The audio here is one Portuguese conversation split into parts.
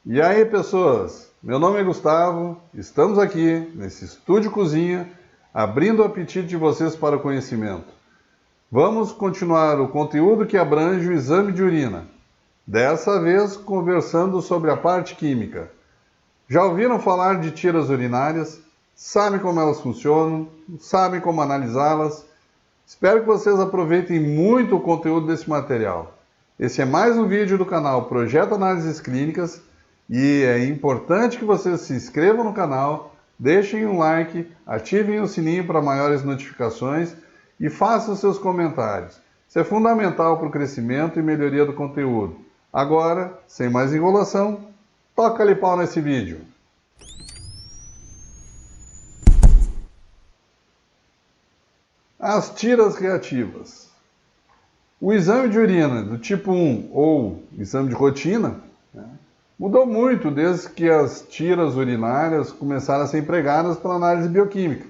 E aí, pessoas? Meu nome é Gustavo, estamos aqui nesse estúdio cozinha, abrindo o apetite de vocês para o conhecimento. Vamos continuar o conteúdo que abrange o exame de urina, dessa vez conversando sobre a parte química. Já ouviram falar de tiras urinárias? Sabem como elas funcionam? Sabem como analisá-las? Espero que vocês aproveitem muito o conteúdo desse material. Esse é mais um vídeo do canal Projeto Análises Clínicas e é importante que vocês se inscrevam no canal, deixem um like, ativem o sininho para maiores notificações e façam seus comentários. Isso é fundamental para o crescimento e melhoria do conteúdo. Agora, sem mais enrolação, toca-lhe pau nesse vídeo. As tiras reativas. O exame de urina do tipo 1 ou exame de rotina mudou muito desde que as tiras urinárias começaram a ser empregadas para análise bioquímica.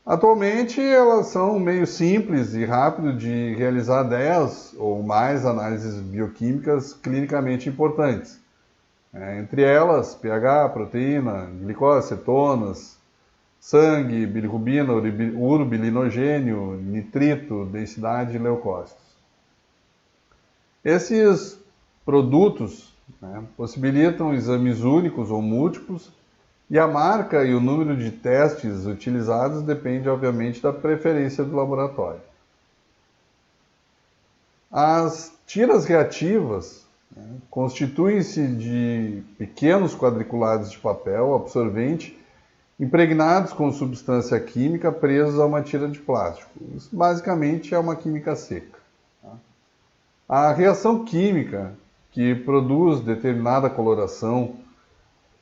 Atualmente elas são meio simples e rápido de realizar 10 ou mais análises bioquímicas clinicamente importantes. Entre elas, pH, proteína, glicose, cetonas, sangue, bilirrubina, urobilinogênio, nitrito, densidade e leucócitos. Esses produtos possibilitam exames únicos ou múltiplos e a marca e o número de testes utilizados depende, obviamente, da preferência do laboratório. As tiras reativas constituem-se de pequenos quadriculados de papel absorvente impregnados com substância química presos a uma tira de plástico. Isso basicamente é uma química seca. A reação química que produz determinada coloração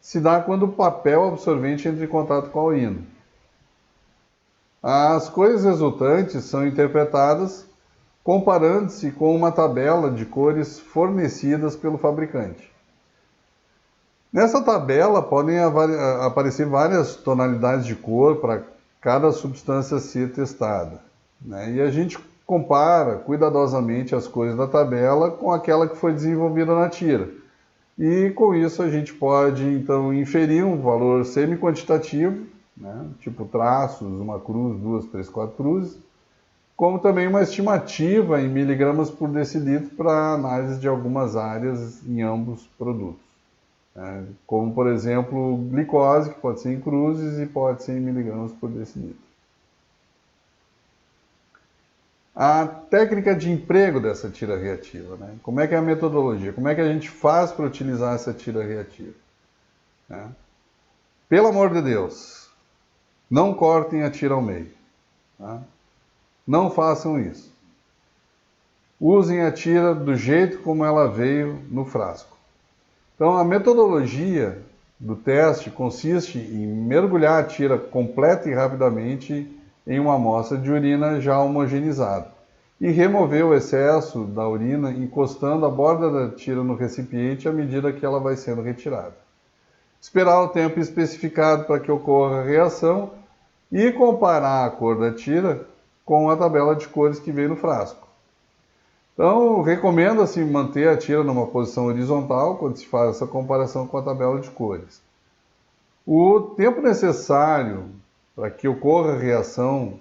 se dá quando o papel absorvente entra em contato com a urina. As cores resultantes são interpretadas comparando-se com uma tabela de cores fornecidas pelo fabricante. Nessa tabela podem aparecer várias tonalidades de cor para cada substância a ser testada. E a gente compara cuidadosamente as cores da tabela com aquela que foi desenvolvida na tira. E com isso a gente pode então inferir um valor semi-quantitativo, tipo traços, uma cruz, 2, 3, 4 cruzes, como também uma estimativa em miligramas por decilitro para análise de algumas áreas em ambos produtos. Como, por exemplo, glicose, que pode ser em cruzes e pode ser em miligramas por decilitro. A técnica de emprego dessa tira reativa, como é que é a metodologia? Como é que a gente faz para utilizar essa tira reativa? Pelo amor de Deus, não cortem a tira ao meio. Não façam isso. Usem a tira do jeito como ela veio no frasco. Então, a metodologia do teste consiste em mergulhar a tira completa e rapidamente em uma amostra de urina já homogeneizada e remover o excesso da urina encostando a borda da tira no recipiente à medida que ela vai sendo retirada. Esperar o tempo especificado para que ocorra a reação e comparar a cor da tira com a tabela de cores que veio no frasco. Então, recomenda-se manter a tira numa posição horizontal quando se faz essa comparação com a tabela de cores. O tempo necessário para que ocorra a reação,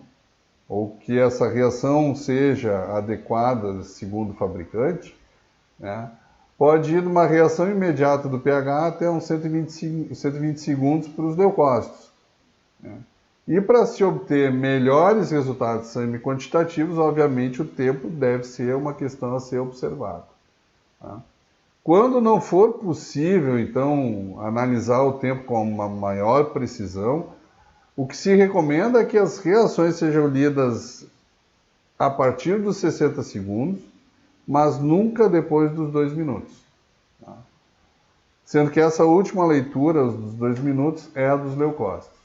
ou que essa reação seja adequada segundo o fabricante, pode ir de uma reação imediata do pH até uns 120 segundos para os leucócitos. E para se obter melhores resultados semi-quantitativos, obviamente o tempo deve ser uma questão a ser observada. Quando não for possível, então, analisar o tempo com uma maior precisão, o que se recomenda é que as reações sejam lidas a partir dos 60 segundos, mas nunca depois dos 2 minutos. Sendo que essa última leitura, dos 2 minutos, é a dos leucócitos.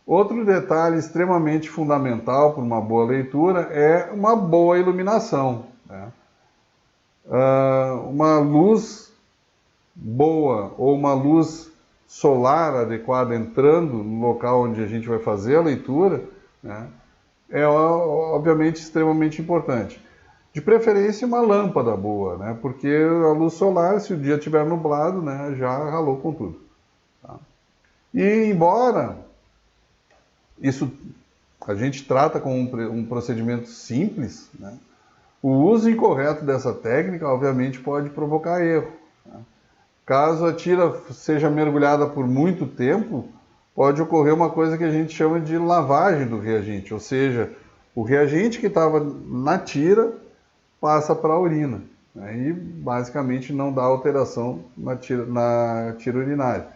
Outro detalhe extremamente fundamental para uma boa leitura é uma boa iluminação. Uma luz boa ou uma luz solar adequada entrando no local onde a gente vai fazer a leitura é obviamente extremamente importante. De preferência uma lâmpada boa, né? Porque a luz solar, se o dia estiver nublado, né, já ralou com tudo. Tá? E embora isso a gente trata como um procedimento simples, né? O uso incorreto dessa técnica, obviamente, pode provocar erro. Né? Caso a tira seja mergulhada por muito tempo, pode ocorrer uma coisa que a gente chama de lavagem do reagente, ou seja, o reagente que estava na tira passa para a urina, né? E basicamente não dá alteração na tira urinária.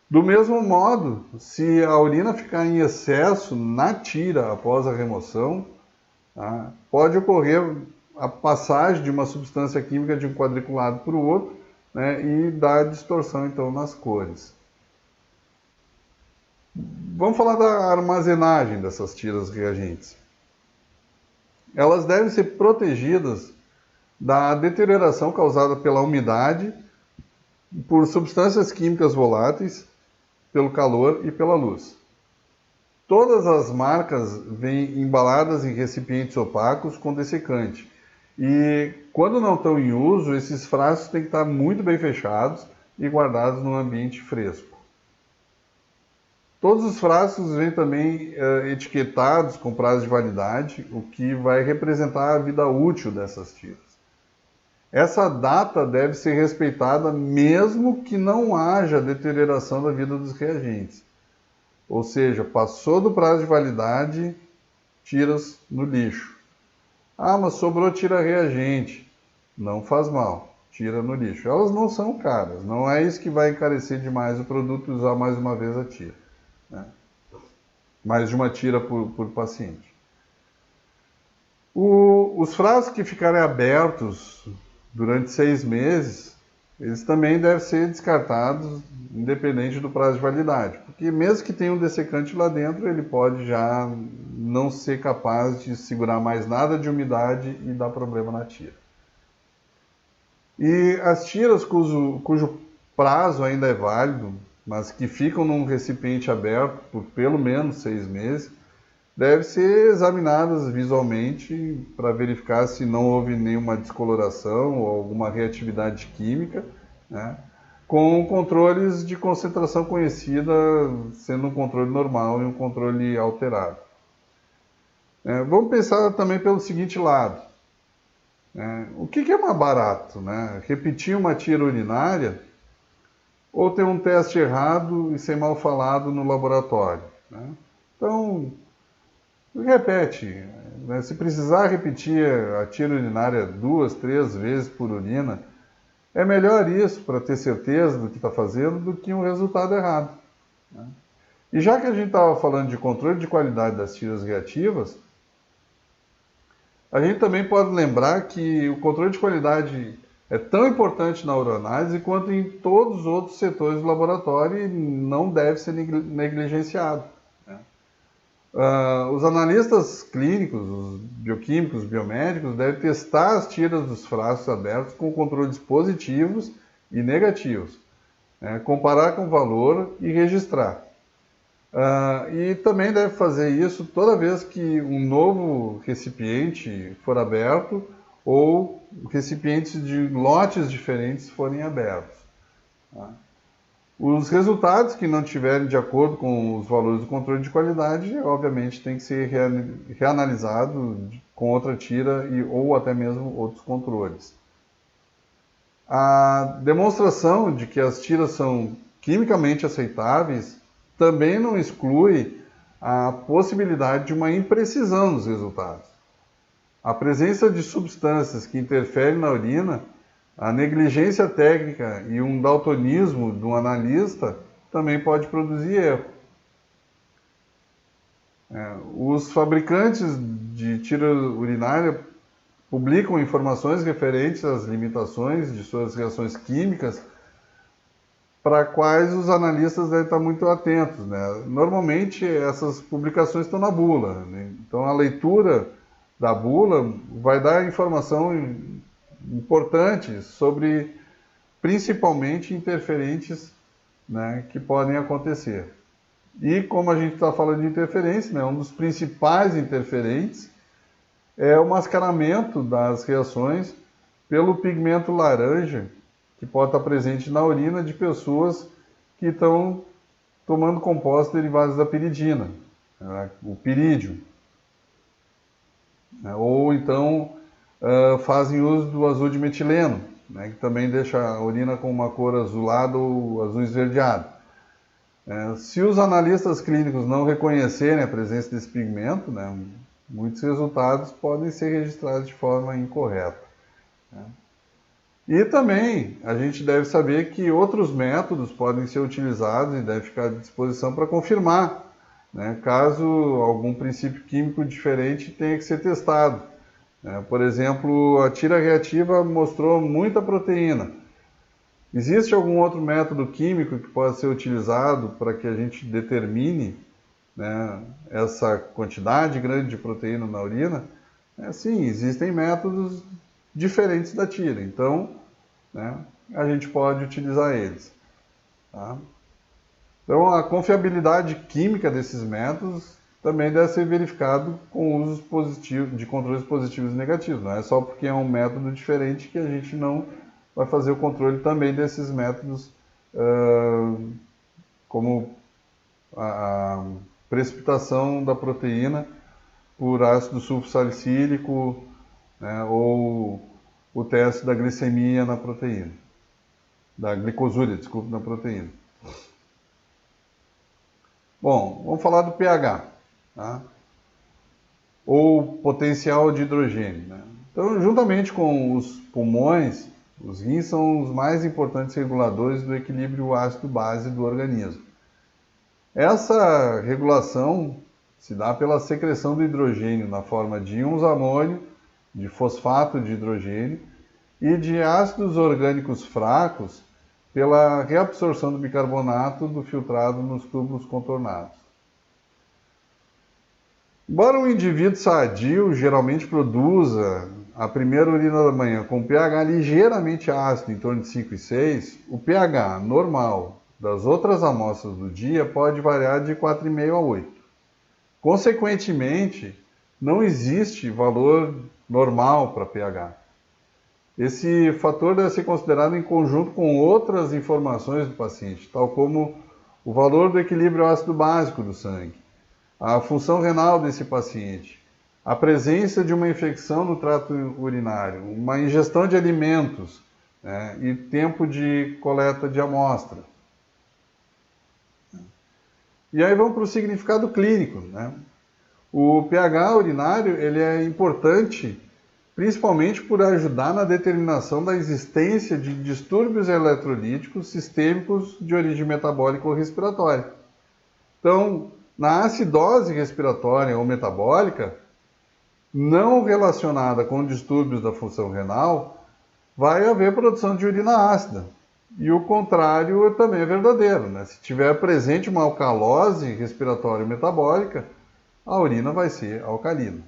Do mesmo modo, se a urina ficar em excesso na tira após a remoção, tá? Pode ocorrer a passagem de uma substância química de um quadriculado para o outro, né? E dar distorção então nas cores. Vamos falar da armazenagem dessas tiras reagentes. Elas devem ser protegidas da deterioração causada pela umidade, por substâncias químicas voláteis, pelo calor e pela luz. Todas as marcas vêm embaladas em recipientes opacos com dessecante. E quando não estão em uso, esses frascos têm que estar muito bem fechados e guardados num ambiente fresco. Todos os frascos vêm também etiquetados com prazo de validade, o que vai representar a vida útil dessas tiras. Essa data deve ser respeitada mesmo que não haja deterioração da vida dos reagentes. Ou seja, passou do prazo de validade, tiras no lixo. Ah, mas sobrou tira reagente. Não faz mal, tira no lixo. Elas não são caras, não é isso que vai encarecer demais o produto e usar mais uma vez a tira, né? Mais de uma tira por paciente. Os frascos que ficarem abertos durante 6 meses, eles também devem ser descartados independente do prazo de validade, porque mesmo que tenha um dessecante lá dentro, ele pode já não ser capaz de segurar mais nada de umidade e dar problema na tira. E as tiras cujo prazo ainda é válido, mas que ficam num recipiente aberto por pelo menos 6 meses, devem ser examinadas visualmente para verificar se não houve nenhuma descoloração ou alguma reatividade química, né? Com controles de concentração conhecida, sendo um controle normal e um controle alterado. Vamos pensar também pelo seguinte lado. O que é mais barato, né? Repetir uma tira urinária ou ter um teste errado e ser mal falado no laboratório, né? Então, repete, né? Se precisar repetir a tira urinária 2, 3 vezes por urina, é melhor isso para ter certeza do que está fazendo do que um resultado errado, né? E já que a gente estava falando de controle de qualidade das tiras reativas, a gente também pode lembrar que o controle de qualidade é tão importante na uroanálise quanto em todos os outros setores do laboratório e não deve ser negligenciado. Os analistas clínicos, os bioquímicos, biomédicos, devem testar as tiras dos frascos abertos com controles positivos e negativos, comparar com o valor e registrar. E também deve fazer isso toda vez que um novo recipiente for aberto ou recipientes de lotes diferentes forem abertos. Tá? Os resultados que não estiverem de acordo com os valores do controle de qualidade, obviamente, tem que ser reanalisado com outra tira ou até mesmo outros controles. A demonstração de que as tiras são quimicamente aceitáveis também não exclui a possibilidade de uma imprecisão nos resultados. A presença de substâncias que interferem na urina, a negligência técnica e um daltonismo de um analista também pode produzir erro. Os fabricantes de tira urinária publicam informações referentes às limitações de suas reações químicas, para quais os analistas devem estar muito atentos, né? Normalmente essas publicações estão na bula, né? Então a leitura da bula vai dar informação importante sobre principalmente interferentes, né, que podem acontecer. E como a gente está falando de interferência, né, um dos principais interferentes é o mascaramento das reações pelo pigmento laranja, que pode estar presente na urina de pessoas que estão tomando compostos derivados da piridina, né, o pirídeo. Ou então fazem uso do azul de metileno, né, que também deixa a urina com uma cor azulada ou azul esverdeado. Se os analistas clínicos não reconhecerem a presença desse pigmento, né, muitos resultados podem ser registrados de forma incorreta. Né. E também a gente deve saber que outros métodos podem ser utilizados e deve ficar à disposição para confirmar, né, caso algum princípio químico diferente tenha que ser testado. Por exemplo, a tira reativa mostrou muita proteína. Existe algum outro método químico que possa ser utilizado para que a gente determine, né, essa quantidade grande de proteína na urina? Sim, existem métodos diferentes da tira, então, né, a gente pode utilizar eles. Tá? Então, a confiabilidade química desses métodos também deve ser verificado com usos positivos, de controles positivos e negativos. Não é só porque é um método diferente que a gente não vai fazer o controle também desses métodos, como a precipitação da proteína por ácido sulfossalicílico, né, ou o teste da glicemia na proteína, da glicosúria, desculpe, na proteína. Bom, vamos falar do pH, tá? Ou potencial de hidrogênio, né? Então, juntamente com os pulmões, os rins são os mais importantes reguladores do equilíbrio ácido-base do organismo. Essa regulação se dá pela secreção do hidrogênio na forma de íons amônio, de fosfato de hidrogênio e de ácidos orgânicos fracos pela reabsorção do bicarbonato do filtrado nos túbulos contornados. Embora um indivíduo sadio geralmente produza a primeira urina da manhã com pH ligeiramente ácido, em torno de 5 e 6, o pH normal das outras amostras do dia pode variar de 4,5 a 8. Consequentemente, não existe valor normal para pH. Esse fator deve ser considerado em conjunto com outras informações do paciente, tal como o valor do equilíbrio ácido básico do sangue, a função renal desse paciente, a presença de uma infecção no trato urinário, uma ingestão de alimentos, né, e tempo de coleta de amostra. E aí vamos para o significado clínico, né? O pH urinário ele é importante principalmente por ajudar na determinação da existência de distúrbios eletrolíticos sistêmicos de origem metabólica ou respiratória. Então, na acidose respiratória ou metabólica, não relacionada com distúrbios da função renal, vai haver produção de urina ácida. E o contrário também é verdadeiro, né? Se tiver presente uma alcalose respiratória ou metabólica, a urina vai ser alcalina.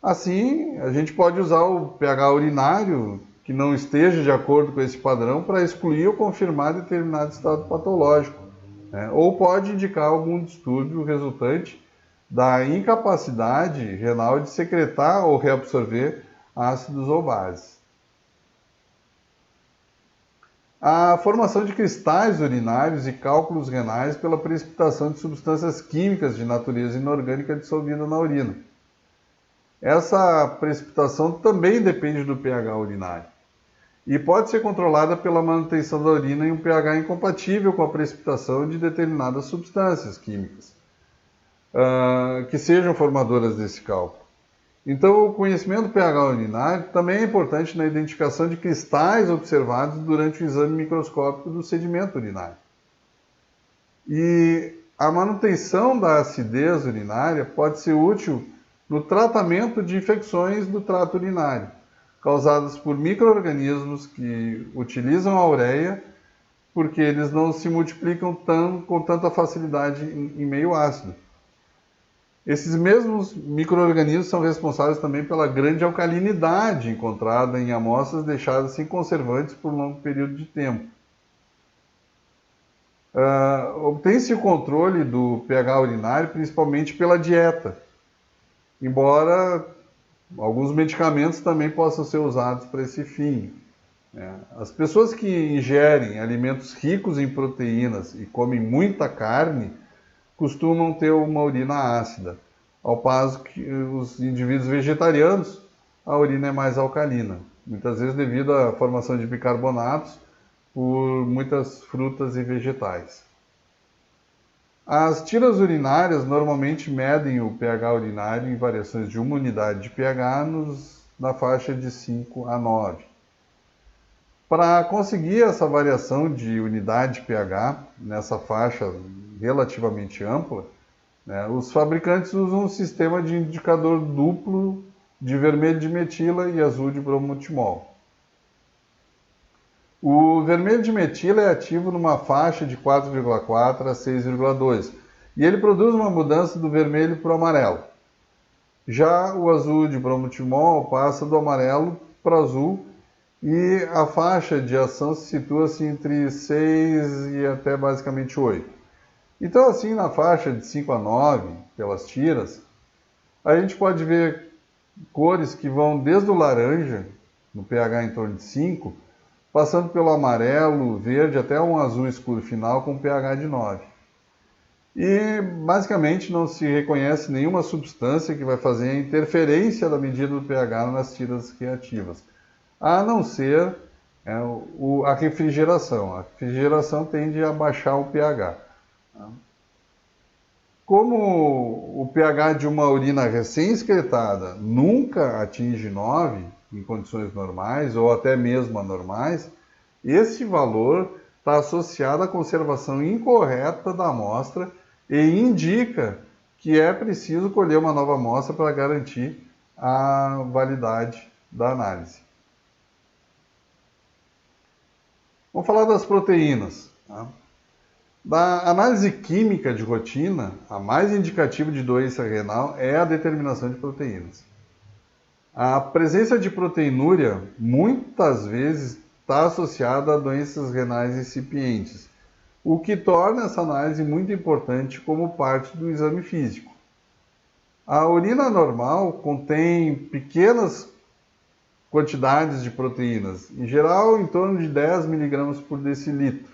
Assim, a gente pode usar o pH urinário que não esteja de acordo com esse padrão para excluir ou confirmar determinado estado patológico, né? Ou pode indicar algum distúrbio resultante da incapacidade renal de secretar ou reabsorver ácidos ou bases. A formação de cristais urinários e cálculos renais pela precipitação de substâncias químicas de natureza inorgânica dissolvida na urina. Essa precipitação também depende do pH urinário e pode ser controlada pela manutenção da urina em um pH incompatível com a precipitação de determinadas substâncias químicas que sejam formadoras desse cálculo. Então, o conhecimento do pH urinário também é importante na identificação de cristais observados durante o exame microscópico do sedimento urinário. E a manutenção da acidez urinária pode ser útil no tratamento de infecções do trato urinário, causadas por micro-organismos que utilizam a ureia porque eles não se multiplicam com tanta facilidade em meio ácido. Esses mesmos micro-organismos são responsáveis também pela grande alcalinidade encontrada em amostras deixadas sem conservantes por um longo período de tempo. Obtém-se o controle do pH urinário principalmente pela dieta, embora alguns medicamentos também possam ser usados para esse fim. As pessoas que ingerem alimentos ricos em proteínas e comem muita carne costumam ter uma urina ácida, ao passo que os indivíduos vegetarianos, a urina é mais alcalina, muitas vezes devido à formação de bicarbonatos por muitas frutas e vegetais. As tiras urinárias normalmente medem o pH urinário em variações de 1 unidade de pH na faixa de 5 a 9. Para conseguir essa variação de unidade de pH nessa faixa relativamente ampla, os fabricantes usam um sistema de indicador duplo de vermelho de metila e azul de bromotimol. O vermelho de metila é ativo numa faixa de 4,4 a 6,2 e ele produz uma mudança do vermelho para o amarelo. Já o azul de bromotimol passa do amarelo para o azul e a faixa de ação se situa-se entre 6 e até basicamente 8. Então, assim, na faixa de 5 a 9, pelas tiras, a gente pode ver cores que vão desde o laranja, no pH em torno de 5, passando pelo amarelo, verde, até um azul escuro final com pH de 9. E, basicamente, não se reconhece nenhuma substância que vai fazer a interferência da medida do pH nas tiras reativas, a não ser a refrigeração. A refrigeração tende a baixar o pH. Como o pH de uma urina recém-excretada nunca atinge 9 em condições normais ou até mesmo anormais, esse valor está associado à conservação incorreta da amostra e indica que é preciso colher uma nova amostra para garantir a validade da análise. Vamos falar das proteínas. Da análise química de rotina, a mais indicativa de doença renal é a determinação de proteínas. A presença de proteinúria muitas vezes está associada a doenças renais incipientes, o que torna essa análise muito importante como parte do exame físico. A urina normal contém pequenas quantidades de proteínas, em geral em torno de 10 mg por decilitro.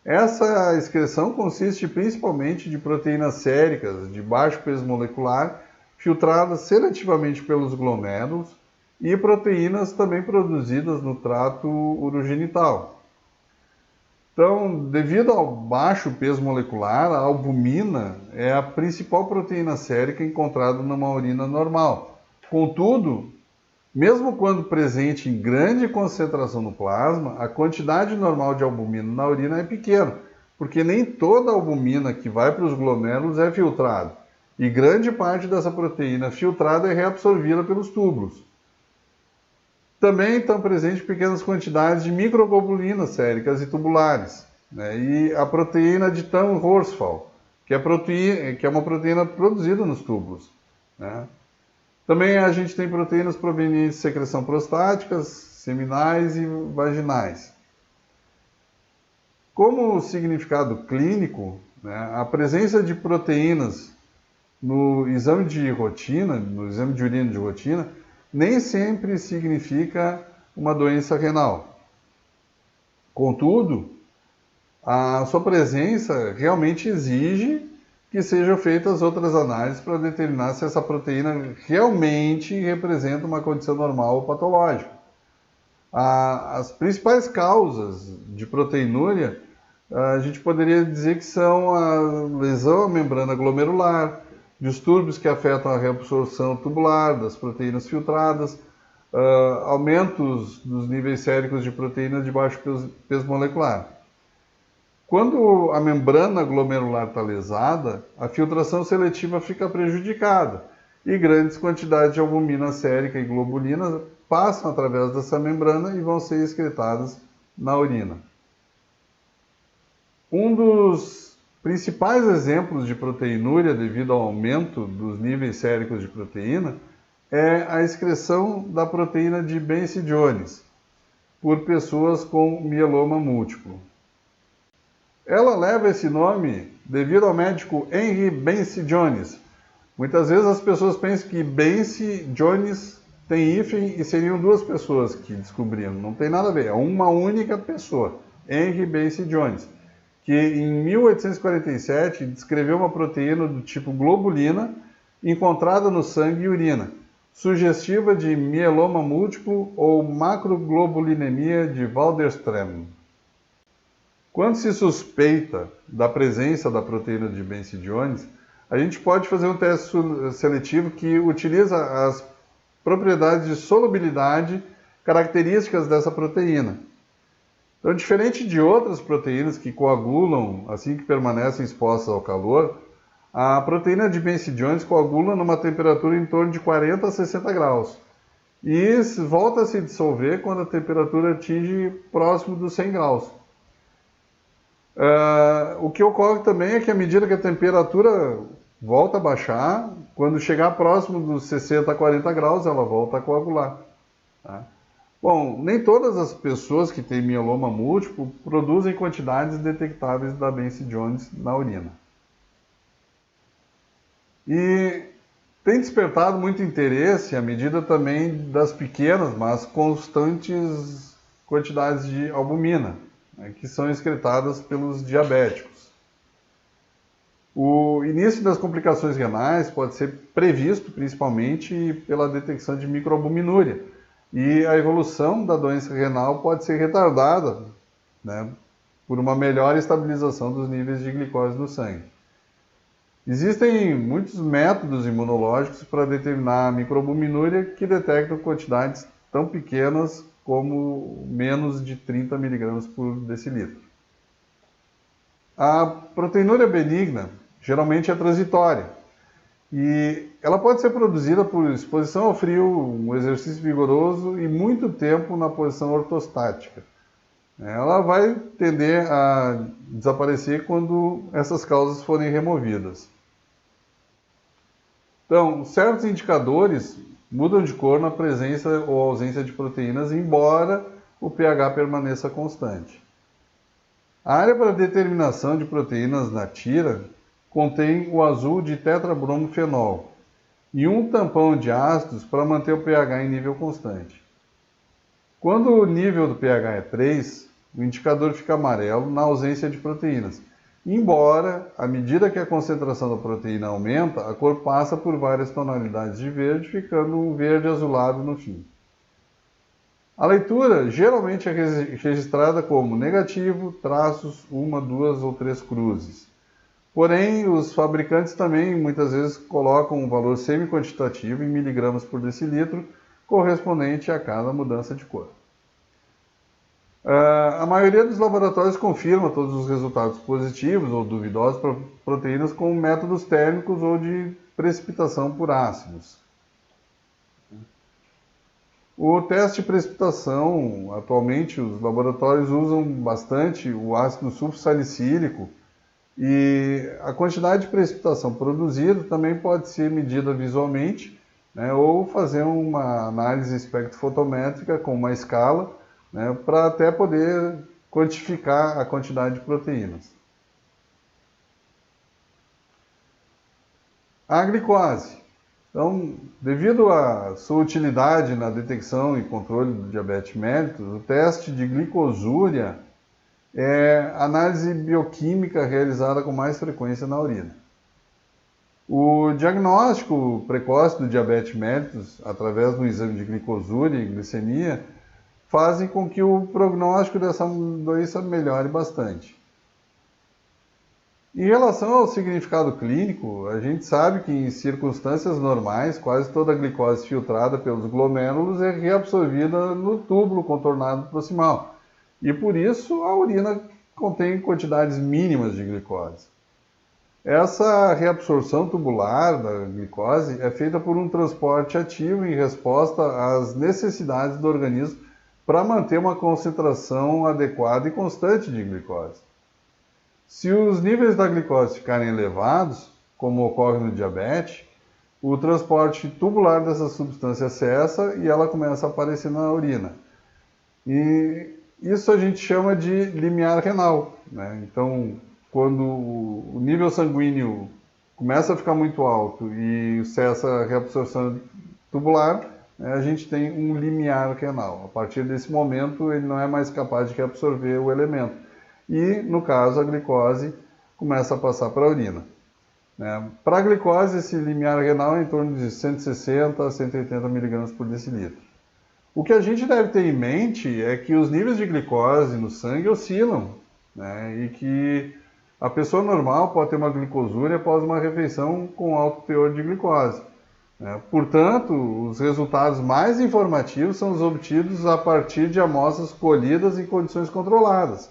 Essa excreção consiste principalmente de proteínas séricas de baixo peso molecular, filtradas seletivamente pelos glomérulos, e proteínas também produzidas no trato urogenital. Então, devido ao baixo peso molecular, a albumina é a principal proteína sérica encontrada numa urina normal. Contudo, mesmo quando presente em grande concentração no plasma, a quantidade normal de albumina na urina é pequena, porque nem toda a albumina que vai para os glomérulos é filtrada, e grande parte dessa proteína filtrada é reabsorvida pelos túbulos. Também estão presentes pequenas quantidades de microglobulinas séricas e tubulares, e a proteína de Tamm-Horsfall, que é uma proteína produzida nos túbulos. Também a gente tem proteínas provenientes de secreção prostáticas, seminais e vaginais. Como significado clínico, a presença de proteínas no exame de rotina, no exame de urina de rotina, nem sempre significa uma doença renal. Contudo, a sua presença realmente exige que sejam feitas outras análises para determinar se essa proteína realmente representa uma condição normal ou patológica. As principais causas de proteinúria, a gente poderia dizer que são a lesão à membrana glomerular, distúrbios que afetam a reabsorção tubular das proteínas filtradas, aumentos dos níveis séricos de proteínas de baixo peso molecular. Quando a membrana glomerular está lesada, a filtração seletiva fica prejudicada e grandes quantidades de albumina sérica e globulina passam através dessa membrana e vão ser excretadas na urina. Um dos principais exemplos de proteinúria devido ao aumento dos níveis séricos de proteína é a excreção da proteína de Bense Jones por pessoas com mieloma múltiplo. Ela leva esse nome devido ao médico Henry Bense Jones, Muitas vezes as pessoas pensam que Bense Jones tem hífen e seriam duas pessoas que descobriram. Não tem nada a ver, é uma única pessoa, Henry Bense Jones, que em 1847 descreveu uma proteína do tipo globulina encontrada no sangue e urina, sugestiva de mieloma múltiplo ou macroglobulinemia de Waldenström. Quando se suspeita da presença da proteína de Bense Jones, a gente pode fazer um teste seletivo que utiliza as propriedades de solubilidade características dessa proteína. Então, diferente de outras proteínas que coagulam assim que permanecem expostas ao calor, a proteína de Bense Jones coagula numa temperatura em torno de 40 a 60 graus e volta a se dissolver quando a temperatura atinge próximo dos 100 graus. O que ocorre também é que à medida que a temperatura volta a baixar, quando chegar próximo dos 60 a 40 graus, ela volta a coagular. Tá? Bom, nem todas as pessoas que têm mieloma múltiplo produzem quantidades detectáveis da Bense Jones na urina. E tem despertado muito interesse à medida também das pequenas, mas constantes quantidades de albumina, né, que são excretadas pelos diabéticos. O início das complicações renais pode ser previsto principalmente pela detecção de microalbuminúria, e a evolução da doença renal pode ser retardada, né, por uma melhor estabilização dos níveis de glicose no sangue. Existem muitos métodos imunológicos para determinar a microalbuminúria que detectam quantidades tão pequenas como menos de 30 mg por decilitro. A proteinúria benigna geralmente é transitória e ela pode ser produzida por exposição ao frio, um exercício vigoroso e muito tempo na posição ortostática. Ela vai tender a desaparecer quando essas causas forem removidas. Então, certos indicadores mudam de cor na presença ou ausência de proteínas, embora o pH permaneça constante. A área para determinação de proteínas na tira contém o azul de tetrabromofenol e um tampão de ácidos para manter o pH em nível constante. Quando o nível do pH é 3, o indicador fica amarelo na ausência de proteínas. Embora, à medida que a concentração da proteína aumenta, a cor passa por várias tonalidades de verde, ficando um verde azulado no fim. A leitura geralmente é registrada como negativo, traços, uma, duas ou três cruzes. Porém, os fabricantes também muitas vezes colocam um valor semi-quantitativo em miligramas por decilitro, correspondente a cada mudança de cor. A maioria dos laboratórios confirma todos os resultados positivos ou duvidosos para proteínas com métodos térmicos ou de precipitação por ácidos. O teste de precipitação, atualmente os laboratórios usam bastante o ácido sulfossalicílico e a quantidade de precipitação produzida também pode ser medida visualmente, né, ou fazer uma análise espectrofotométrica com uma escala, né, para até poder quantificar a quantidade de proteínas. A glicose. Então, devido à sua utilidade na detecção e controle do diabetes mellitus, o teste de glicosúria é análise bioquímica realizada com mais frequência na urina. O diagnóstico precoce do diabetes mellitus, através do exame de glicosúria e glicemia, fazem com que o prognóstico dessa doença melhore bastante. Em relação ao significado clínico, a gente sabe que em circunstâncias normais, quase toda a glicose filtrada pelos glomérulos é reabsorvida no túbulo contornado proximal. E por isso a urina contém quantidades mínimas de glicose. Essa reabsorção tubular da glicose é feita por um transporte ativo em resposta às necessidades do organismo para manter uma concentração adequada e constante de glicose. Se os níveis da glicose ficarem elevados, como ocorre no diabetes, o transporte tubular dessa substância cessa e ela começa a aparecer na urina. E isso a gente chama de limiar renal, né? Então, quando o nível sanguíneo começa a ficar muito alto e cessa a reabsorção tubular, a gente tem um limiar renal. A partir desse momento, ele não é mais capaz de reabsorver o elemento. E, no caso, a glicose começa a passar para a urina. Para a glicose, esse limiar renal é em torno de 160 a 180 mg por decilitro. O que a gente deve ter em mente é que os níveis de glicose no sangue oscilam, e que a pessoa normal pode ter uma glicosúria após uma refeição com alto teor de glicose. Portanto, os resultados mais informativos são os obtidos a partir de amostras colhidas em condições controladas.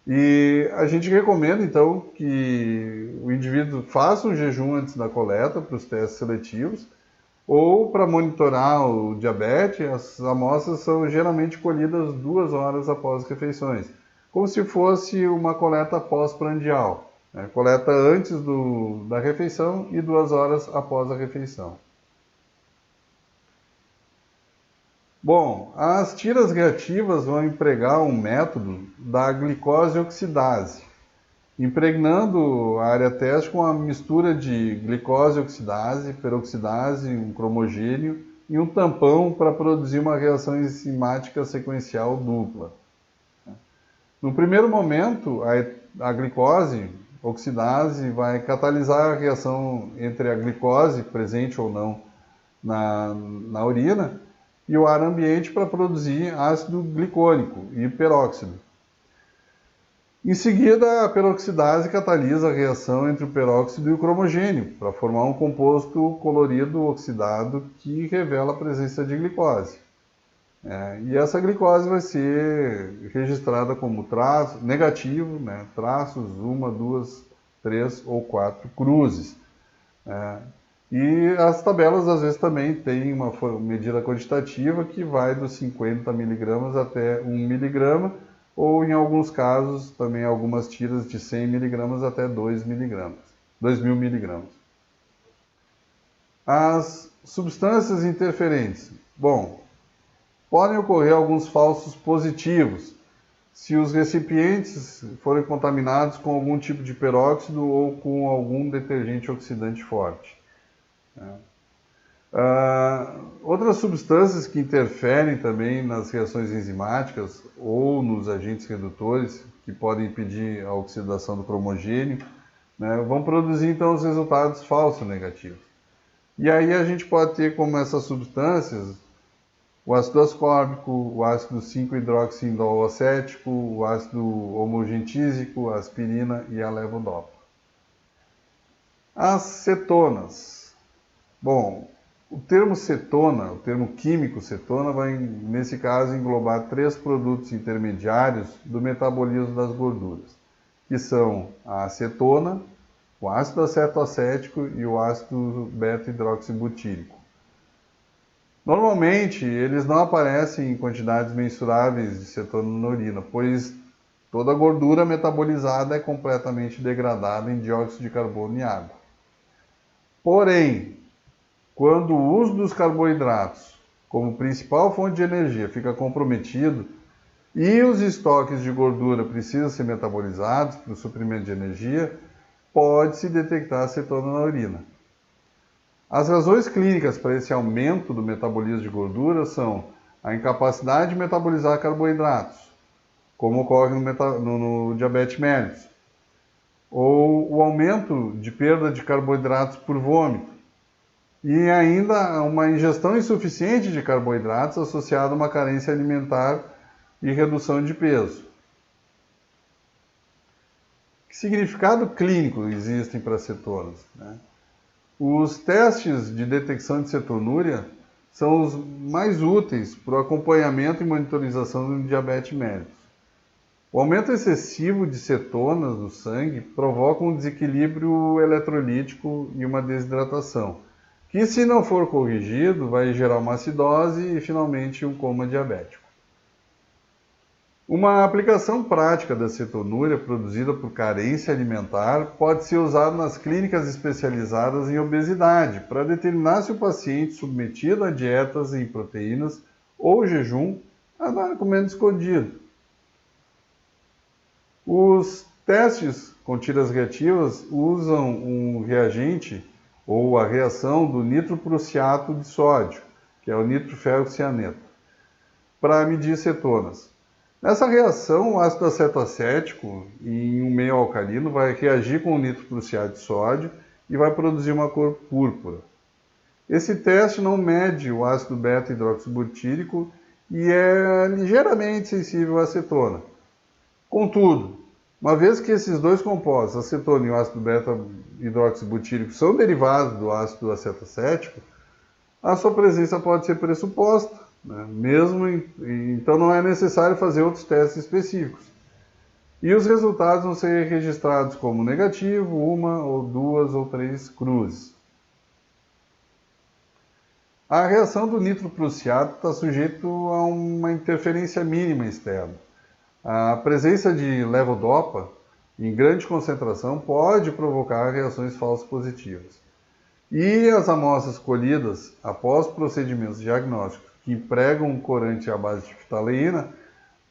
E a gente recomenda, então, que o indivíduo faça um jejum antes da coleta para os testes seletivos, ou para monitorar o diabetes, as amostras são geralmente colhidas 2 horas após as refeições, como se fosse uma coleta pós-prandial. Coleta antes da refeição e 2 horas após a refeição. Bom, as tiras reativas vão empregar um método da glicose oxidase, impregnando a área teste com uma mistura de glicose oxidase, peroxidase, um cromogênio e um tampão para produzir uma reação enzimática sequencial dupla. No primeiro momento, a glicose oxidase vai catalisar a reação entre a glicose, presente ou não na urina, e o ar ambiente para produzir ácido glicônico e peróxido. Em seguida, a peroxidase catalisa a reação entre o peróxido e o cromogênio, para formar um composto colorido oxidado que revela a presença de glicose. E essa glicose vai ser registrada como traço negativo, traços, 1, 2, 3 ou 4 cruzes. E as tabelas às vezes também têm uma medida quantitativa que vai dos 50 mg até 1 mg, ou em alguns casos também algumas tiras de 100 mg até 2 mg, 2.000 mg. As substâncias interferentes. Bom, podem ocorrer alguns falsos positivos se os recipientes forem contaminados com algum tipo de peróxido ou com algum detergente oxidante forte. Outras substâncias que interferem também nas reações enzimáticas ou nos agentes redutores, que podem impedir a oxidação do cromogênio, vão produzir então os resultados falsos negativos. E aí a gente pode ter como essas substâncias o ácido ascórbico, o ácido 5-hidroxiindol acético, o ácido homogentísico, a aspirina e a levodopa. As cetonas. Bom, o termo cetona, o termo químico cetona, vai, nesse caso, englobar 3 produtos intermediários do metabolismo das gorduras, que são a acetona, o ácido acetoacético e o ácido beta-hidroxibutírico. Normalmente, eles não aparecem em quantidades mensuráveis de cetona na urina, pois toda a gordura metabolizada é completamente degradada em dióxido de carbono e água. Porém, quando o uso dos carboidratos como principal fonte de energia fica comprometido e os estoques de gordura precisam ser metabolizados para o suprimento de energia, pode-se detectar acetona na urina. As razões clínicas para esse aumento do metabolismo de gordura são a incapacidade de metabolizar carboidratos, como ocorre no diabetes mellitus, ou o aumento de perda de carboidratos por vômito, e ainda uma ingestão insuficiente de carboidratos associada a uma carência alimentar e redução de peso. Que significado clínico existem para cetonas? Os testes de detecção de cetonúria são os mais úteis para o acompanhamento e monitorização do diabetes mellitus. O aumento excessivo de cetonas no sangue provoca um desequilíbrio eletrolítico e uma desidratação, que, se não for corrigido, vai gerar uma acidose e, finalmente, um coma diabético. Uma aplicação prática da cetonúria produzida por carência alimentar pode ser usada nas clínicas especializadas em obesidade para determinar se o paciente submetido a dietas em proteínas ou jejum andar comendo escondido. Os testes com tiras reativas usam um reagente ou a reação do nitroprussiato de sódio, que é o nitroferrocianeto, para medir cetonas. Nessa reação, o ácido acetoacético, em um meio alcalino, vai reagir com o nitroprussiato de sódio e vai produzir uma cor púrpura. Esse teste não mede o ácido beta-hidroxibutírico e é ligeiramente sensível à acetona. Contudo, uma vez que esses dois compostos, a acetona e o ácido beta-hidroxibutírico, são derivados do ácido acetoacético, a sua presença pode ser pressuposta, né? Então não é necessário fazer outros testes específicos. E os resultados vão ser registrados como negativo, uma ou duas ou três cruzes. A reação do nitroprussiato está sujeita a uma interferência mínima externa. A presença de levodopa em grande concentração pode provocar reações falso-positivas. E as amostras colhidas após procedimentos diagnósticos que empregam um corante à base de ftaleína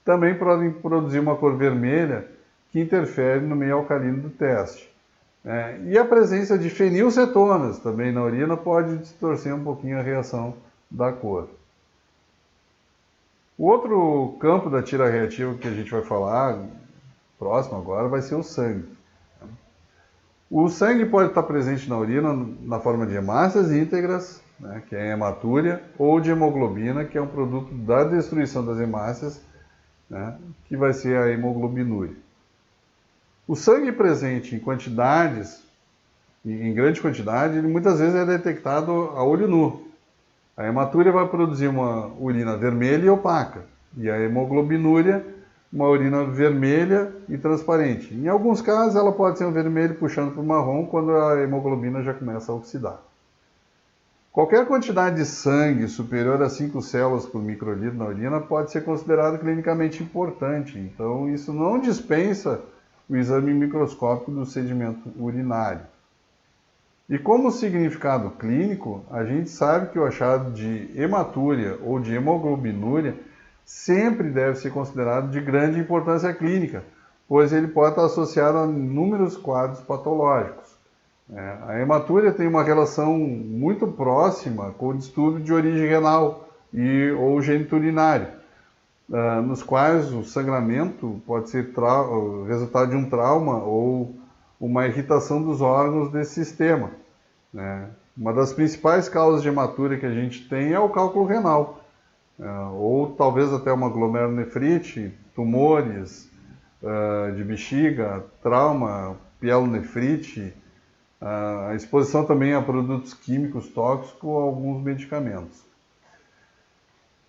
também podem produzir uma cor vermelha que interfere no meio alcalino do teste. E a presença de fenilcetonas também na urina pode distorcer um pouquinho a reação da cor. O outro campo da tira reativa que a gente vai falar, próximo agora, vai ser o sangue. O sangue pode estar presente na urina na forma de hemácias íntegras, né, que é a hematúria, ou de hemoglobina, que é um produto da destruição das hemácias, né, que vai ser a hemoglobinúria. O sangue presente em quantidades, em grande quantidade, ele muitas vezes é detectado a olho nu. A hematúria vai produzir uma urina vermelha e opaca, e a hemoglobinúria, uma urina vermelha e transparente. Em alguns casos, ela pode ser um vermelho puxando para o marrom, quando a hemoglobina já começa a oxidar. Qualquer quantidade de sangue superior a 5 células por microlitro na urina pode ser considerado clinicamente importante, então isso não dispensa o exame microscópico do sedimento urinário. E como significado clínico, a gente sabe que o achado de hematúria ou de hemoglobinúria sempre deve ser considerado de grande importância clínica, pois ele pode estar associado a inúmeros quadros patológicos. A hematúria tem uma relação muito próxima com o distúrbio de origem renal ou geniturinário, nos quais o sangramento pode ser o resultado de um trauma ou uma irritação dos órgãos desse sistema. Uma das principais causas de hematúria que a gente tem é o cálculo renal, ou talvez até uma glomerulonefrite, tumores de bexiga, trauma, pielonefrite, a exposição também a produtos químicos tóxicos ou alguns medicamentos.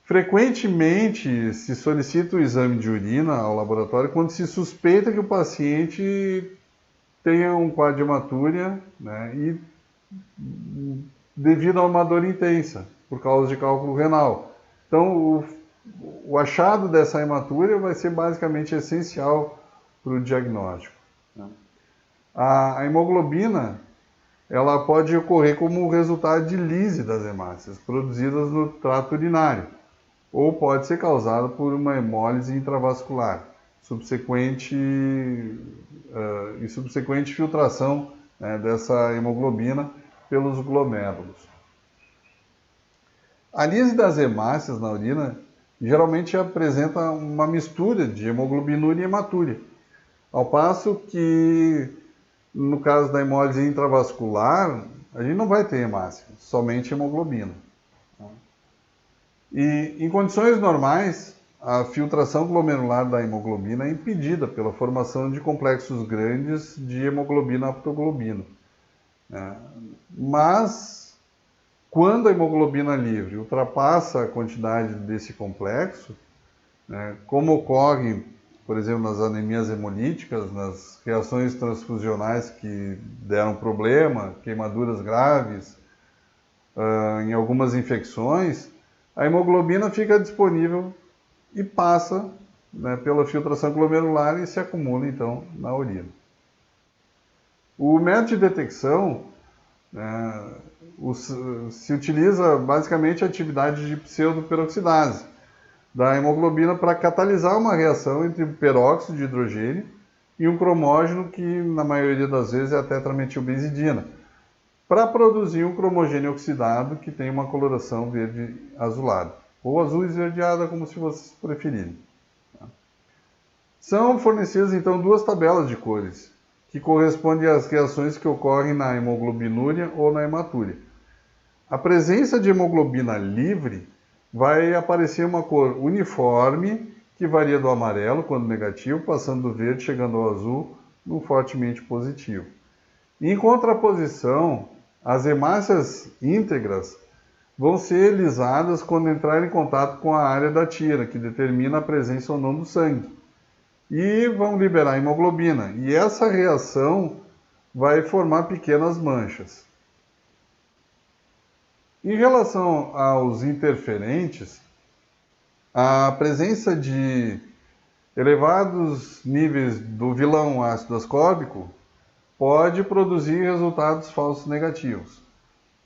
Frequentemente se solicita o exame de urina ao laboratório quando se suspeita que o paciente tenha um quadro de hematúria, e devido a uma dor intensa, por causa de cálculo renal. Então, o achado dessa hematúria vai ser basicamente essencial para o diagnóstico. A hemoglobina, ela pode ocorrer como resultado de lise das hemácias, produzidas no trato urinário, ou pode ser causada por uma hemólise intravascular, subsequente filtração dessa hemoglobina pelos glomérulos. A lise das hemácias na urina geralmente apresenta uma mistura de hemoglobinúria e hematúria, ao passo que, no caso da hemólise intravascular, a gente não vai ter hemácia, somente hemoglobina. E em condições normais, a filtração glomerular da hemoglobina é impedida pela formação de complexos grandes de hemoglobina-aptoglobina. Mas, quando a hemoglobina livre ultrapassa a quantidade desse complexo, como ocorre, por exemplo, nas anemias hemolíticas, nas reações transfusionais que deram problema, queimaduras graves, em algumas infecções, a hemoglobina fica disponível e passa pela filtração glomerular e se acumula, então, na urina. O método de detecção se utiliza basicamente a atividade de pseudoperoxidase da hemoglobina para catalisar uma reação entre o peróxido de hidrogênio e um cromógeno que, na maioria das vezes, é a tetrametilbenzidina, para produzir um cromogênio oxidado que tem uma coloração verde azulada, ou azul esverdeada, como se vocês preferirem. São fornecidas, então, duas tabelas de cores, que correspondem às reações que ocorrem na hemoglobinúria ou na hematúria. A presença de hemoglobina livre vai aparecer uma cor uniforme, que varia do amarelo, quando negativo, passando do verde, chegando ao azul, no fortemente positivo. Em contraposição, as hemácias íntegras vão ser lisadas quando entrarem em contato com a área da tira, que determina a presença ou não do sangue, e vão liberar hemoglobina. E essa reação vai formar pequenas manchas. Em relação aos interferentes, a presença de elevados níveis do vilão ácido ascórbico pode produzir resultados falsos negativos,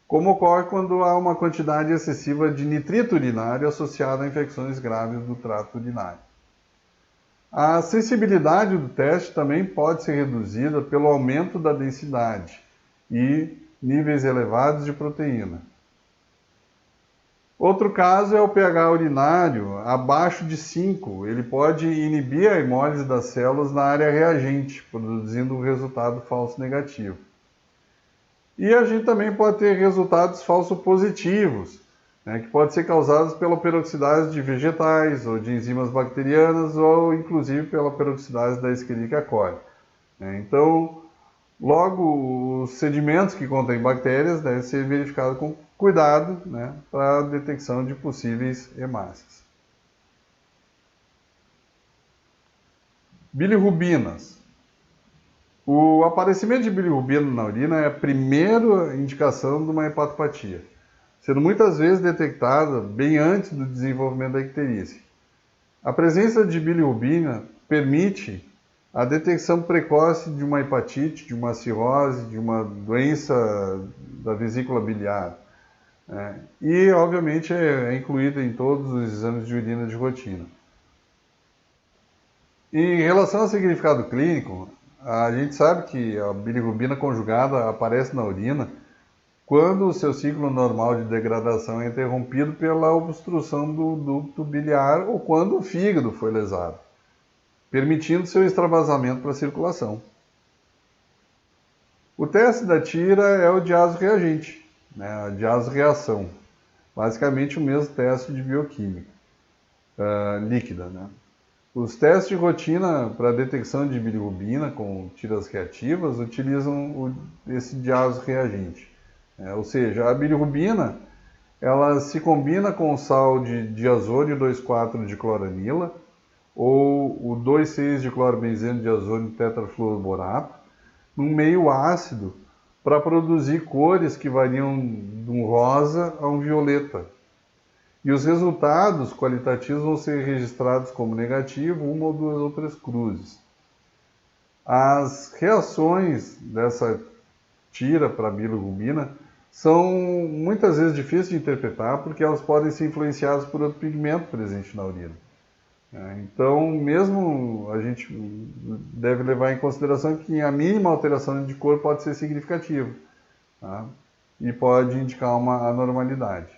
como ocorre quando há uma quantidade excessiva de nitrito urinário associada a infecções graves do trato urinário. A sensibilidade do teste também pode ser reduzida pelo aumento da densidade e níveis elevados de proteína. Outro caso é o pH urinário abaixo de 5. Ele pode inibir a hemólise das células na área reagente, produzindo um resultado falso negativo. E a gente também pode ter resultados falso positivos, que podem ser causados pela peroxidase de vegetais, ou de enzimas bacterianas, ou inclusive pela peroxidase da Escherichia coli. Então, logo, os sedimentos que contêm bactérias devem ser verificados com cuidado, para a detecção de possíveis hemácias. Bilirrubinas. O aparecimento de bilirrubina na urina é a primeira indicação de uma hepatopatia, sendo muitas vezes detectada bem antes do desenvolvimento da icterícia. A presença de bilirrubina permite a detecção precoce de uma hepatite, de uma cirrose, de uma doença da vesícula biliar. E, obviamente, é incluída em todos os exames de urina de rotina. Em relação ao significado clínico, a gente sabe que a bilirrubina conjugada aparece na urina quando o seu ciclo normal de degradação é interrompido pela obstrução do ducto biliar ou quando o fígado foi lesado, permitindo seu extravasamento para a circulação. O teste da tira é o diazo-reagente, a diazo-reação, basicamente o mesmo teste de bioquímica líquida. Os testes de rotina para detecção de bilirrubina com tiras reativas utilizam esse diazo-reagente. Ou seja, a bilirrubina ela se combina com o sal de diazônio 2,4 de cloranila ou o 2,6 de clorobenzeno de azônio tetrafluoroborato num meio ácido para produzir cores que variam de um rosa a um violeta. E os resultados qualitativos vão ser registrados como negativo, uma ou duas outras cruzes. As reações dessa tira para a bilirrubina são muitas vezes difíceis de interpretar porque elas podem ser influenciadas por outro pigmento presente na urina. Então, mesmo a gente deve levar em consideração que a mínima alteração de cor pode ser significativa, e pode indicar uma anormalidade.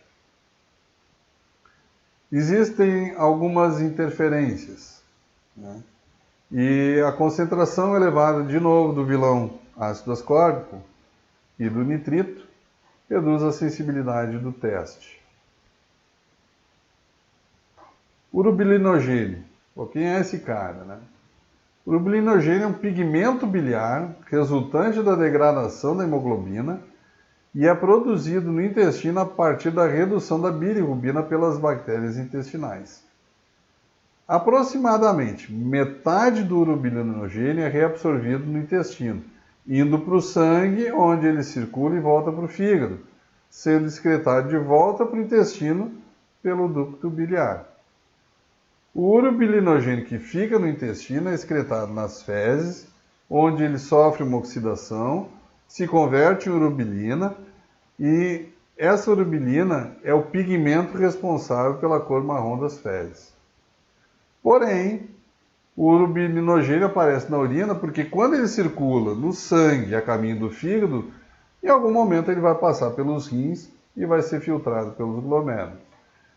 Existem algumas interferências, e a concentração elevada, de novo, do vilão ácido ascórbico e do nitrito reduz a sensibilidade do teste. Urobilinogênio. Quem é esse cara, O urobilinogênio é um pigmento biliar resultante da degradação da hemoglobina e é produzido no intestino a partir da redução da bilirrubina pelas bactérias intestinais. Aproximadamente metade do urobilinogênio é reabsorvido no intestino, indo para o sangue, onde ele circula e volta para o fígado, sendo excretado de volta para o intestino pelo ducto biliar. O urobilinogênio que fica no intestino é excretado nas fezes, onde ele sofre uma oxidação, se converte em urobilina e essa urobilina é o pigmento responsável pela cor marrom das fezes. Porém, O urobilinogênio aparece na urina porque quando ele circula no sangue a caminho do fígado, em algum momento ele vai passar pelos rins e vai ser filtrado pelos glomérulos.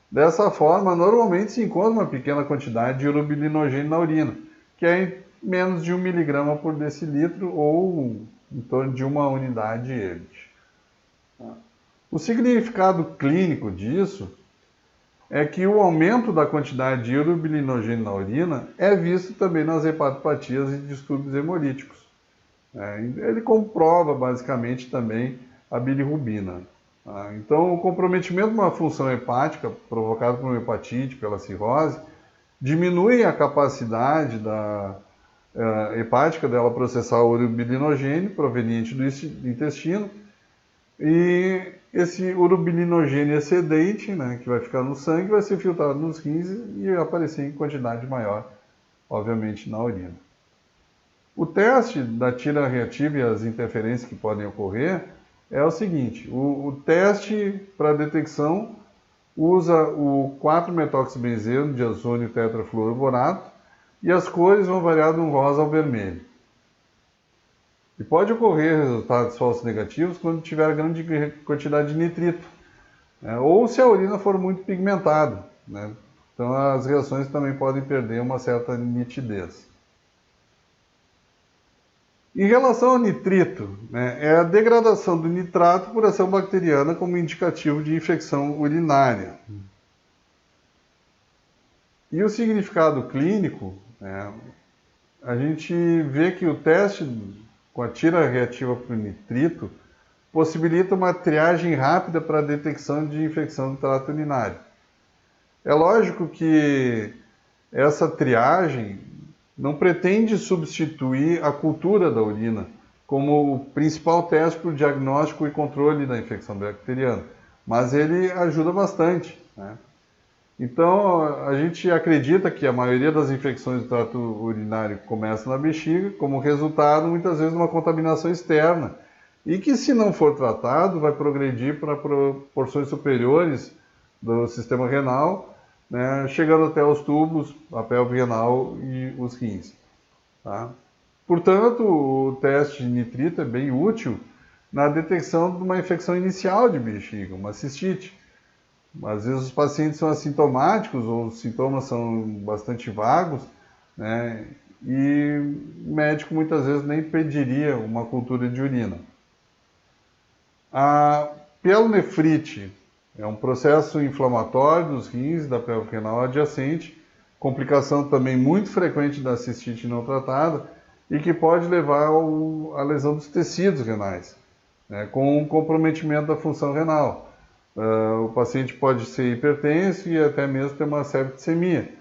Dessa forma, normalmente se encontra uma pequena quantidade de urobilinogênio na urina, que é em menos de 1 miligrama por decilitro ou em torno de 1 unidade EBIT. O significado clínico disso é que o aumento da quantidade de urobilinogênio na urina é visto também nas hepatopatias e distúrbios hemolíticos. Ele comprova basicamente também a bilirrubina. Então, o comprometimento de uma função hepática provocado por uma hepatite, pela cirrose, diminui a capacidade hepática dela processar o urobilinogênio proveniente do intestino, e esse urobilinogênio excedente, que vai ficar no sangue, vai ser filtrado nos rins e aparecer em quantidade maior, obviamente, na urina. O teste da tira reativa e as interferências que podem ocorrer é o seguinte: o teste para detecção usa o 4-metoxibenzeno de ozônio tetrafluoroborato e as cores vão variar do rosa ao vermelho. E pode ocorrer resultados falsos negativos quando tiver grande quantidade de nitrito, ou se a urina for muito pigmentada. Então as reações também podem perder uma certa nitidez. Em relação ao nitrito, é a degradação do nitrato por ação bacteriana como indicativo de infecção urinária. E o significado clínico, a gente vê que o teste com a tira reativa para o nitrito possibilita uma triagem rápida para a detecção de infecção do trato urinário. É lógico que essa triagem não pretende substituir a cultura da urina como o principal teste para o diagnóstico e controle da infecção bacteriana, mas ele ajuda bastante. Então, a gente acredita que a maioria das infecções do trato urinário começa na bexiga, como resultado, muitas vezes, de uma contaminação externa, e que, se não for tratado, vai progredir para porções superiores do sistema renal, chegando até os tubos, a pelve renal e os rins. Portanto, o teste de nitrito é bem útil na detecção de uma infecção inicial de bexiga, uma cistite. Às vezes os pacientes são assintomáticos ou os sintomas são bastante vagos, e o médico muitas vezes nem pediria uma cultura de urina. A pielonefrite é um processo inflamatório dos rins da pelve renal adjacente, complicação também muito frequente da cistite não tratada e que pode levar à lesão dos tecidos renais, com um comprometimento da função renal. O paciente pode ser hipertenso e até mesmo ter uma septicemia.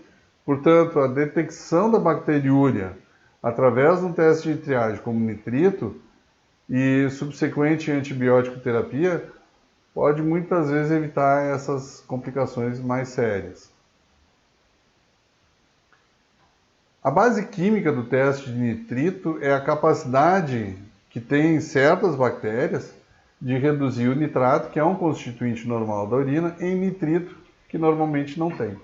Portanto, a detecção da bacteriúria através de um teste de triagem como nitrito e subsequente antibiótico terapia pode muitas vezes evitar essas complicações mais sérias. A base química do teste de nitrito é a capacidade que tem certas bactérias de reduzir o nitrato, que é um constituinte normal da urina, em nitrito, que normalmente não tem.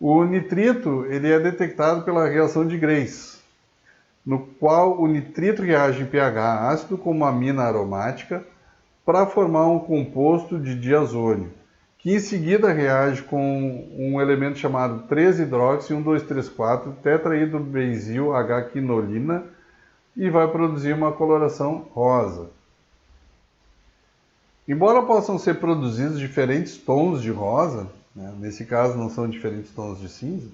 O nitrito ele é detectado pela reação de Grace, no qual o nitrito reage em pH ácido com uma amina aromática para formar um composto de diazônio, que em seguida reage com um elemento chamado 3-hidroxi-1,2,3,4 tetraidrobenzil H-quinolina e vai produzir uma coloração rosa. Embora possam ser produzidos diferentes tons de rosa, nesse caso não são diferentes tons de cinza,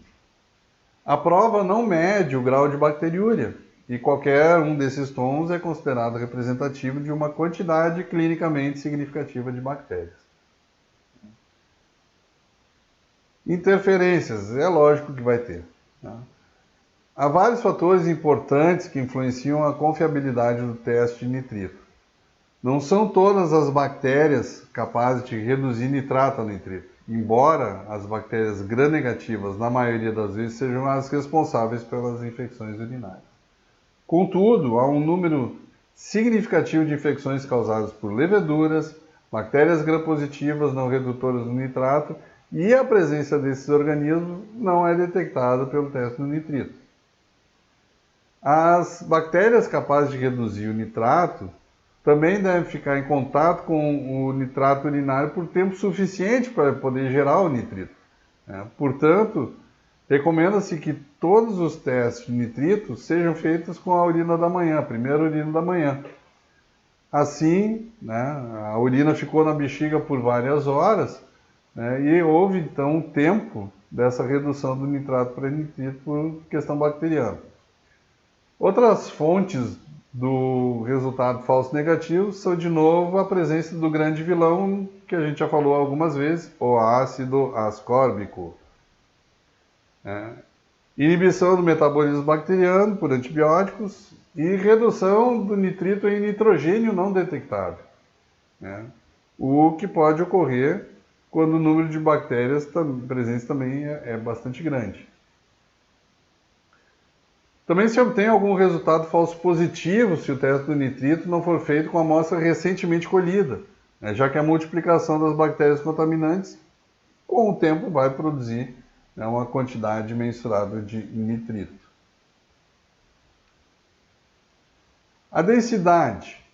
a prova não mede o grau de bacteriúria e qualquer um desses tons é considerado representativo de uma quantidade clinicamente significativa de bactérias. Interferências, é lógico que vai ter. Há vários fatores importantes que influenciam a confiabilidade do teste de nitrito. Não são todas as bactérias capazes de reduzir nitrato ao nitrito, embora as bactérias gram-negativas, na maioria das vezes, sejam as responsáveis pelas infecções urinárias. Contudo, há um número significativo de infecções causadas por leveduras, bactérias gram-positivas não redutoras do nitrato E a presença desses organismos não é detectada pelo teste do nitrito. As bactérias capazes de reduzir o nitrato também devem ficar em contato com o nitrato urinário por tempo suficiente para poder gerar o nitrito. Portanto, recomenda-se que todos os testes de nitrito sejam feitos com a urina da manhã, a primeira urina da manhã. Assim, a urina ficou na bexiga por várias horas, e houve então um tempo dessa redução do nitrato para nitrito por questão bacteriana. Outras fontes do resultado falso negativo são, de novo, a presença do grande vilão, que a gente já falou algumas vezes, o ácido ascórbico. Inibição do metabolismo bacteriano por antibióticos e redução do nitrito em nitrogênio não detectável. O que pode ocorrer quando o número de bactérias presentes também é bastante grande. Também se obtém algum resultado falso positivo se o teste do nitrito não for feito com a amostra recentemente colhida, já que a multiplicação das bactérias contaminantes, com o tempo, vai produzir uma quantidade mensurável de nitrito. A densidade.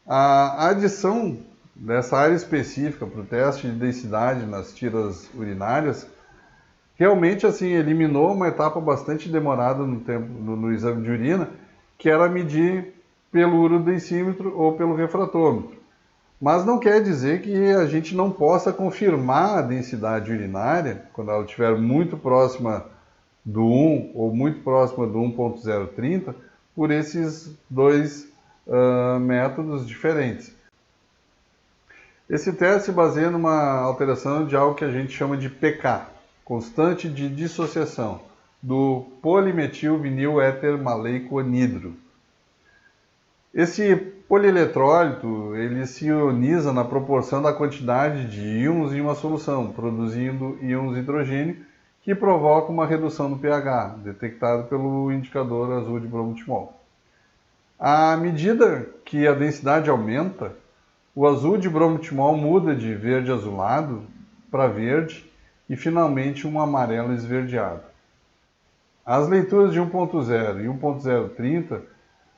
A adição dessa área específica para o teste de densidade nas tiras urinárias realmente eliminou uma etapa bastante demorada no exame de urina, que era medir pelo urodensímetro ou pelo refratômetro. Mas não quer dizer que a gente não possa confirmar a densidade urinária, quando ela estiver muito próxima do 1 ou muito próxima do 1.030, por esses dois métodos diferentes. Esse teste se baseia numa alteração de algo que a gente chama de pK, constante de dissociação, do polimetilvinil éter maleico anidro. Esse polieletrólito, ele se ioniza na proporção da quantidade de íons em uma solução, produzindo íons hidrogênio, que provoca uma redução do pH, detectado pelo indicador azul de bromotimol. À medida que a densidade aumenta, o azul de bromotimol muda de verde azulado para verde e finalmente um amarelo esverdeado. As leituras de 1.0 e 1.030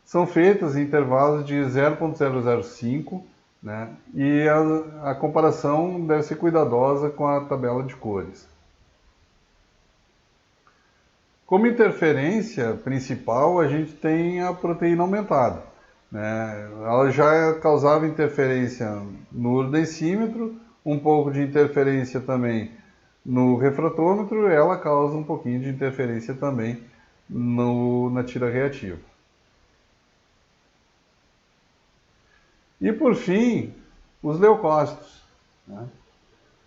são feitas em intervalos de 0.005, e a comparação deve ser cuidadosa com a tabela de cores. Como interferência principal, a gente tem a proteína aumentada. Ela já causava interferência no urodensímetro, um pouco de interferência também no refratômetro, ela causa um pouquinho de interferência também na tira reativa. E por fim, os leucócitos.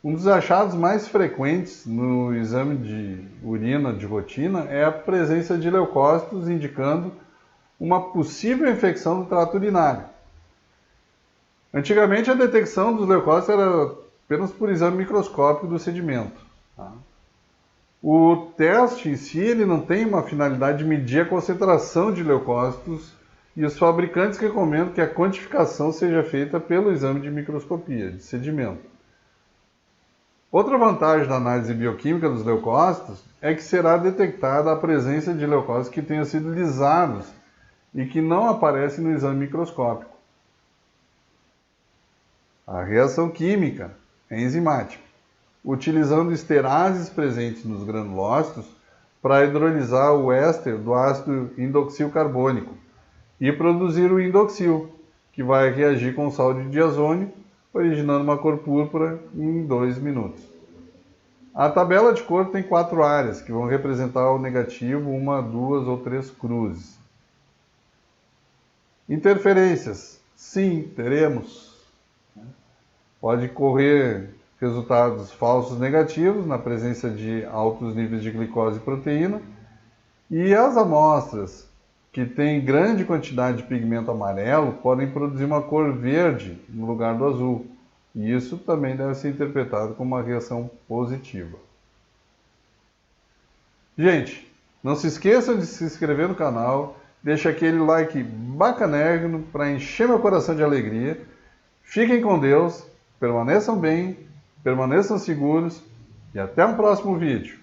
Um dos achados mais frequentes no exame de urina de rotina é a presença de leucócitos, indicando uma possível infecção do trato urinário. Antigamente, a detecção dos leucócitos era apenas por exame microscópico do sedimento. O teste em si ele não tem uma finalidade de medir a concentração de leucócitos e os fabricantes recomendam que a quantificação seja feita pelo exame de microscopia, de sedimento. Outra vantagem da análise bioquímica dos leucócitos é que será detectada a presença de leucócitos que tenham sido lisados e que não aparecem no exame microscópico. A reação química é enzimática, utilizando esterases presentes nos granulócitos para hidrolisar o éster do ácido indoxil carbônico e produzir o indoxil, que vai reagir com sal de diazônio, originando uma cor púrpura em 2 minutos. A tabela de cor tem 4 áreas, que vão representar o negativo, 1, 2 ou 3 cruzes. Interferências. Sim, teremos. Pode correr resultados falsos negativos na presença de altos níveis de glicose e proteína. E as amostras que têm grande quantidade de pigmento amarelo podem produzir uma cor verde no lugar do azul. E isso também deve ser interpretado como uma reação positiva. Gente, não se esqueçam de se inscrever no canal, deixa aquele like bacanérrimo para encher meu coração de alegria. Fiquem com Deus, permaneçam bem permaneçam seguros e até um próximo vídeo.